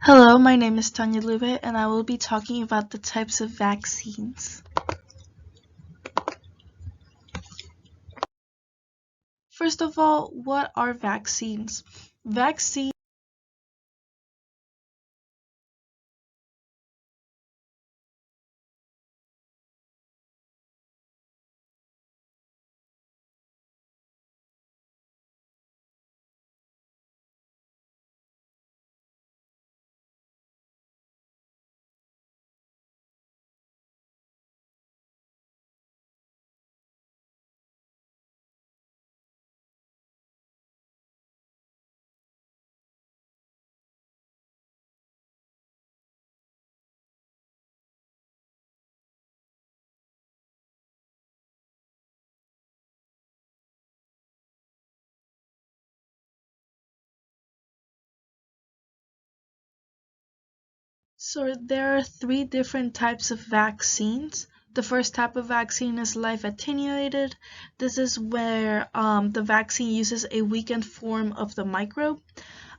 Hello, my name is Tanya Lube, and I will be talking about the types of vaccines. First of all, what are vaccines? Vaccines So there are three different types of vaccines. The first type of vaccine is live attenuated. This is where the vaccine uses a weakened form of the microbe.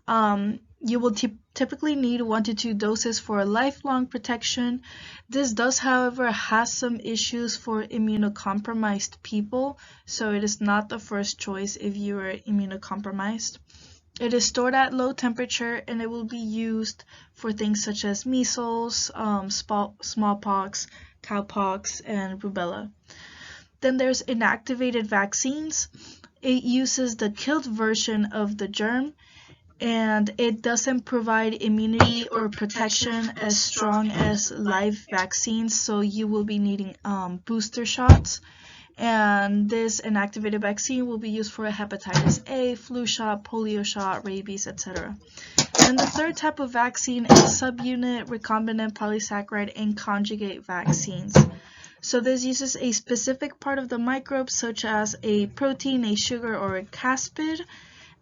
You will typically need 1 to 2 doses for a lifelong protection. This does, however, have some issues for immunocompromised people, so it is not the first choice if you are immunocompromised. It is stored at low temperature and it will be used for things such as measles, smallpox, cowpox, and rubella. Then there's inactivated vaccines. It uses the killed version of the germ and it doesn't provide immunity or protection as strong as live vaccines, so you will be needing booster shots. And this inactivated vaccine will be used for hepatitis A, flu shot, polio shot, rabies, etc. And the third type of vaccine is subunit, recombinant polysaccharide, and conjugate vaccines. So this uses a specific part of the microbe, such as a protein, a sugar, or a caspid,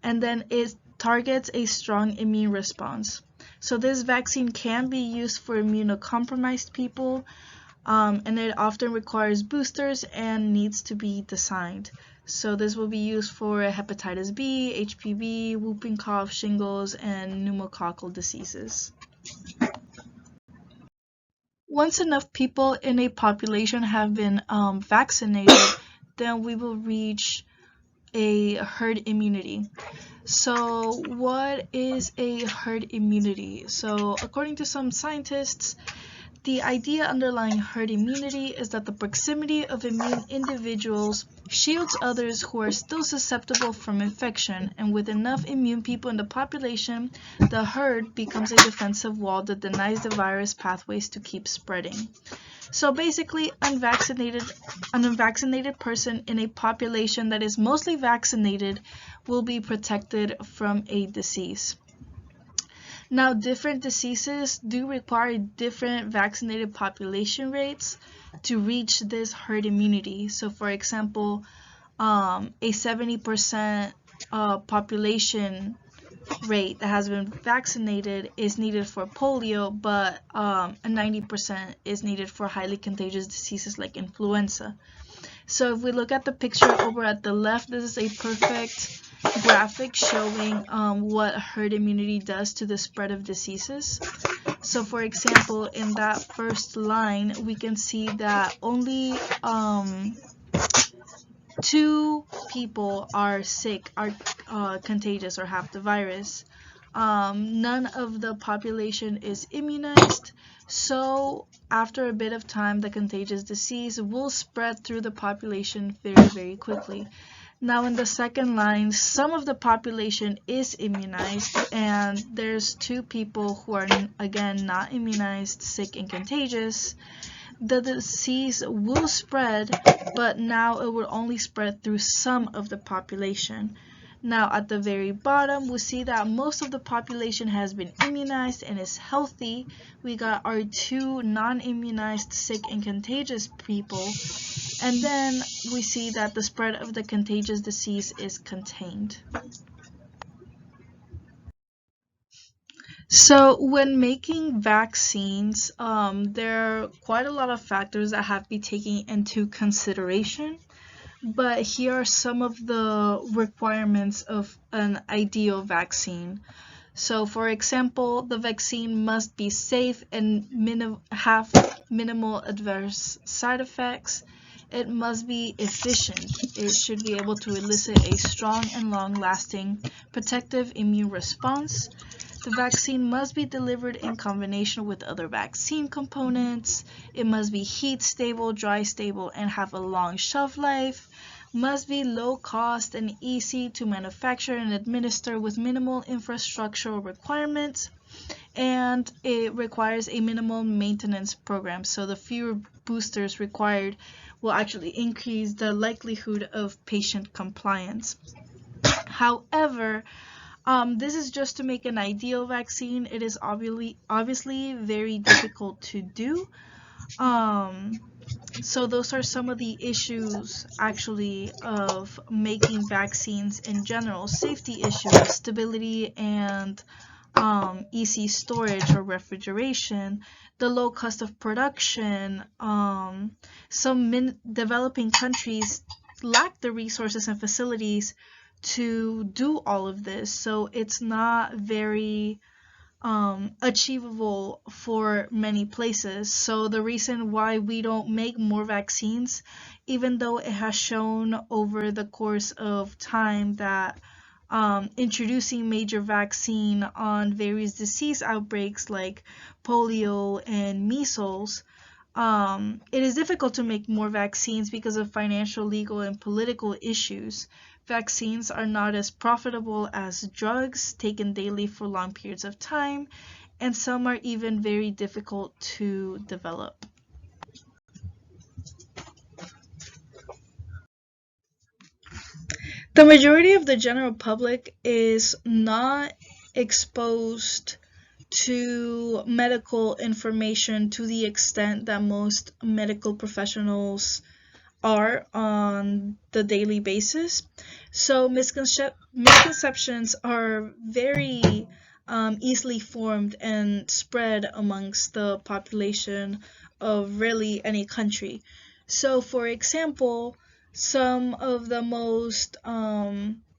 and then it targets a strong immune response. So this vaccine can be used for immunocompromised people, and it often requires boosters and needs to be designed. So this will be used for hepatitis B, HPV, whooping cough, shingles, and pneumococcal diseases. Once enough people in a population have been vaccinated, then we will reach a herd immunity. So what is a herd immunity? So according to some scientists, the idea underlying herd immunity is that the proximity of immune individuals shields others who are still susceptible from infection, and with enough immune people in the population, the herd becomes a defensive wall that denies the virus pathways to keep spreading. So basically, an unvaccinated person in a population that is mostly vaccinated will be protected from a disease. Now, different diseases do require different vaccinated population rates to reach this herd immunity. So, for example, a 70% population rate that has been vaccinated is needed for polio, but a 90% is needed for highly contagious diseases like influenza. So if we look at the picture over at the left, this is a perfect graphic showing what herd immunity does to the spread of diseases. So for example, in that first line, we can see that only 2 people are sick, are contagious, or have the virus. None of the population is immunized, so after a bit of time, the contagious disease will spread through the population very, very quickly. Now in the second line, some of the population is immunized, and there's 2 people who are, again, not immunized, sick, and contagious. The disease will spread, but now it will only spread through some of the population. Now at the very bottom, we see that most of the population has been immunized and is healthy. We got our 2 non-immunized, sick, and contagious people. And then we see that the spread of the contagious disease is contained. So when making vaccines, there are quite a lot of factors that have to be taken into consideration. But here are some of the requirements of an ideal vaccine. So, for example, the vaccine must be safe and have minimal adverse side effects. It must be efficient. It should be able to elicit a strong and long-lasting protective immune response. The vaccine must be delivered in combination with other vaccine components. It must be heat stable, dry stable, and have a long shelf life. Must be low cost and easy to manufacture and administer with minimal infrastructural requirements. And it requires a minimal maintenance program. So the fewer boosters required will actually increase the likelihood of patient compliance. However, this is just to make an ideal vaccine. It is obviously very difficult to do. So those are some of the issues actually of making vaccines in general. Safety issues, stability and easy storage or refrigeration, the low cost of production. Some developing countries lack the resources and facilities to do all of this, so it's not very achievable for many places. So the reason why we don't make more vaccines, even though it has shown over the course of time that introducing major vaccine on various disease outbreaks like polio and measles, it is difficult to make more vaccines because of financial, legal, and political issues. Vaccines are not as profitable as drugs taken daily for long periods of time, and some are even very difficult to develop. The majority of the general public is not exposed to medical information to the extent that most medical professionals are on the daily basis. So misconceptions are very easily formed and spread amongst the population of really any country. So, for example, some of the most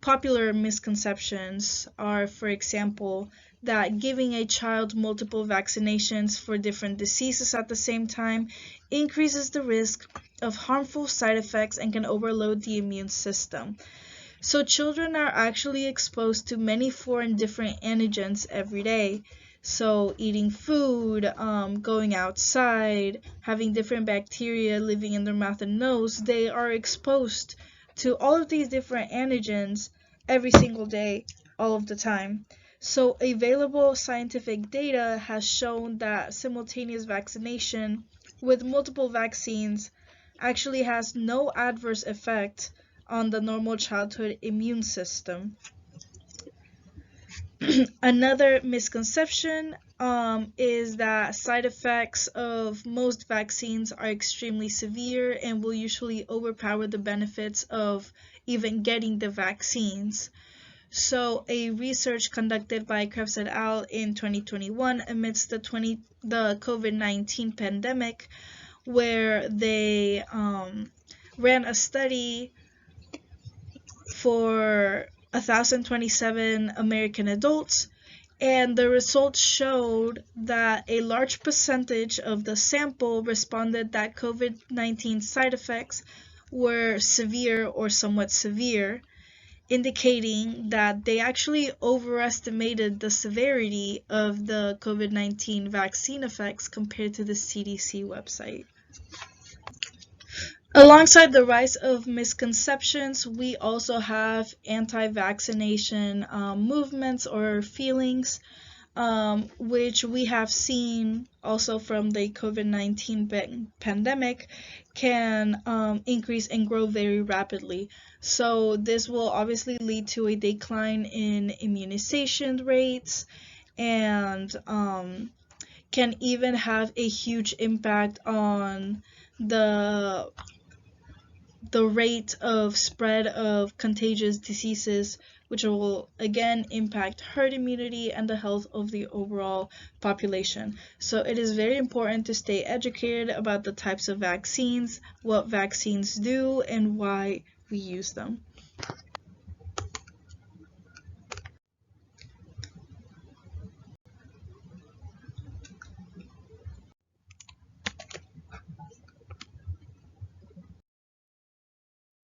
popular misconceptions are, for example, that giving a child multiple vaccinations for different diseases at the same time increases the risk of harmful side effects and can overload the immune system. So children are actually exposed to many foreign different antigens every day. So eating food, going outside, having different bacteria living in their mouth and nose, they are exposed to all of these different antigens every single day, all of the time. So available scientific data has shown that simultaneous vaccination with multiple vaccines actually has no adverse effect on the normal childhood immune system. Another misconception is that side effects of most vaccines are extremely severe and will usually overpower the benefits of even getting the vaccines. So a research conducted by Krebs et al. In 2021 amidst the COVID-19 pandemic, where they ran a study for 1,027 American adults, and the results showed that a large percentage of the sample responded that COVID-19 side effects were severe or somewhat severe, indicating that they actually overestimated the severity of the COVID-19 vaccine effects compared to the CDC website. Alongside the rise of misconceptions, we also have anti-vaccination movements or feelings, which we have seen also from the COVID-19 pandemic can increase and grow very rapidly. So this will obviously lead to a decline in immunization rates and can even have a huge impact on the rate of spread of contagious diseases, which will again impact herd immunity and the health of the overall population. So it is very important to stay educated about the types of vaccines, what vaccines do, and why we use them.